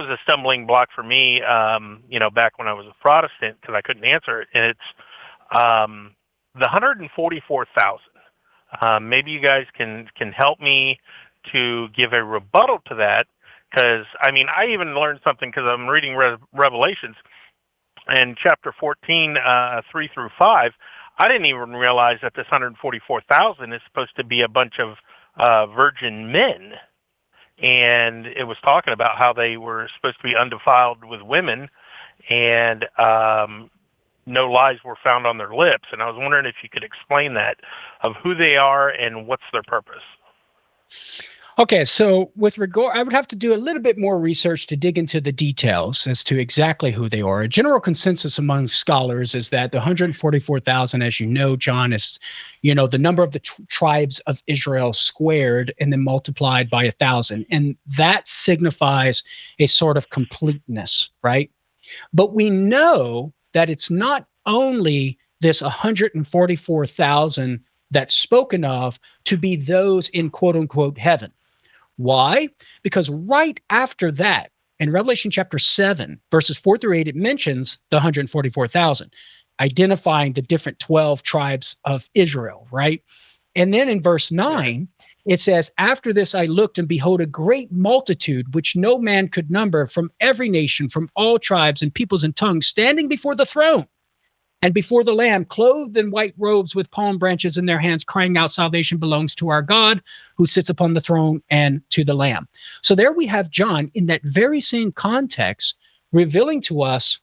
was a stumbling block for me, back when I was a Protestant, because I couldn't answer it. And it's the 144,000. Maybe you guys can help me to give a rebuttal to that, because, I even learned something because I'm reading Revelations, and chapter 14, 3 through 5, I didn't even realize that this 144,000 is supposed to be a bunch of virgin men. And it was talking about how they were supposed to be undefiled with women, and no lies were found on their lips. And I was wondering if you could explain that, of who they are and what's their purpose. Okay, so with regard, I would have to do a little bit more research to dig into the details as to exactly who they are. A general consensus among scholars is that the 144,000, as you know, John, is, the number of the tribes of Israel squared and then multiplied by 1,000. And that signifies a sort of completeness, right? But we know that it's not only this 144,000 that's spoken of to be those in quote unquote heaven. Why? Because right after that, in Revelation chapter 7, verses 4 through 8, it mentions the 144,000, identifying the different 12 tribes of Israel, right? And then in verse 9, it says, after this I looked, and behold, a great multitude, which no man could number, from every nation, from all tribes and peoples and tongues, standing before the throne and before the Lamb, clothed in white robes with palm branches in their hands, crying out, salvation belongs to our God who sits upon the throne and to the Lamb. So there we have John in that very same context revealing to us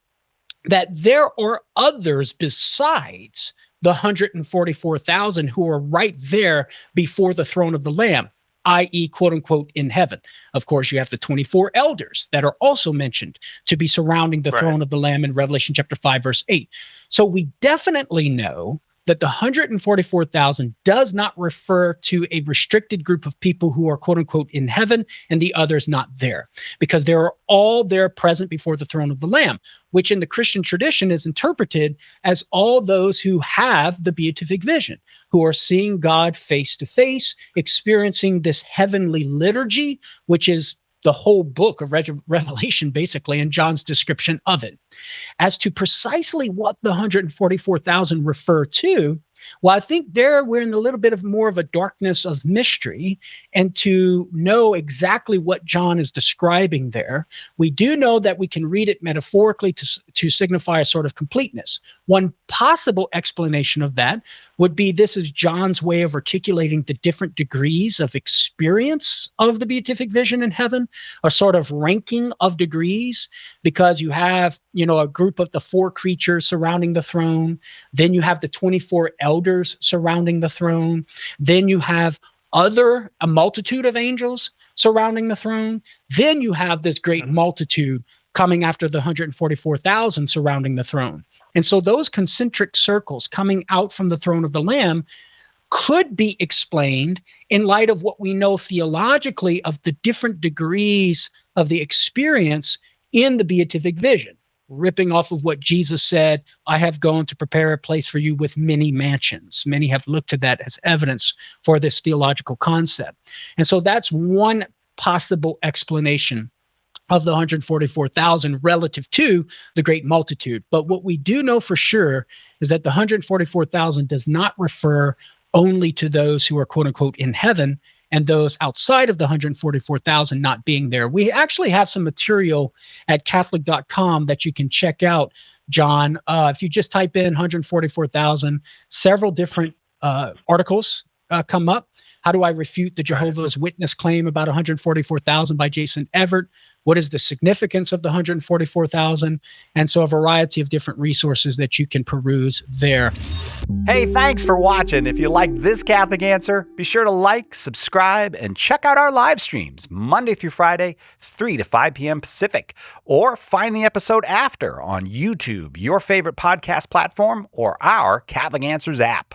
that there are others besides the 144,000 who are right there before the throne of the Lamb, i.e., quote unquote, in heaven. Of course, you have the 24 elders that are also mentioned to be surrounding the throne of the Lamb in Revelation chapter 5, verse 8. So we definitely know that the 144,000 does not refer to a restricted group of people who are quote unquote in heaven and the others not there, because they are all there present before the throne of the Lamb, which in the Christian tradition is interpreted as all those who have the beatific vision, who are seeing God face to face, experiencing this heavenly liturgy, which is the whole book of Revelation, basically, and John's description of it. As to precisely what the 144,000 refer to, well, I think there we're in a little bit of more of a darkness of mystery, and to know exactly what John is describing there, we do know that we can read it metaphorically to signify a sort of completeness. One possible explanation of that would be this is John's way of articulating the different degrees of experience of the beatific vision in heaven, a sort of ranking of degrees, because you have, a group of the 4 creatures surrounding the throne, then you have the 24 elders surrounding the throne, then you have a multitude of angels surrounding the throne, then you have this great multitude coming after the 144,000 surrounding the throne. And so those concentric circles coming out from the throne of the Lamb could be explained in light of what we know theologically of the different degrees of the experience in the beatific vision, ripping off of what Jesus said, I have gone to prepare a place for you with many mansions. Many have looked to that as evidence for this theological concept. And so that's one possible explanation of the 144,000 relative to the great multitude. But what we do know for sure is that the 144,000 does not refer only to those who are quote unquote in heaven and those outside of the 144,000 not being there. We actually have some material at Catholic.com that you can check out, John. If you just type in 144,000, several different articles come up. How do I refute the Jehovah's Witness claim about 144,000 by Jason Everett? What is the significance of the 144,000? And so a variety of different resources that you can peruse there. Hey, thanks for watching. If you like this Catholic Answer, be sure to like, subscribe, and check out our live streams Monday through Friday, 3 to 5 p.m. Pacific. Or find the episode after on YouTube, your favorite podcast platform, or our Catholic Answers app.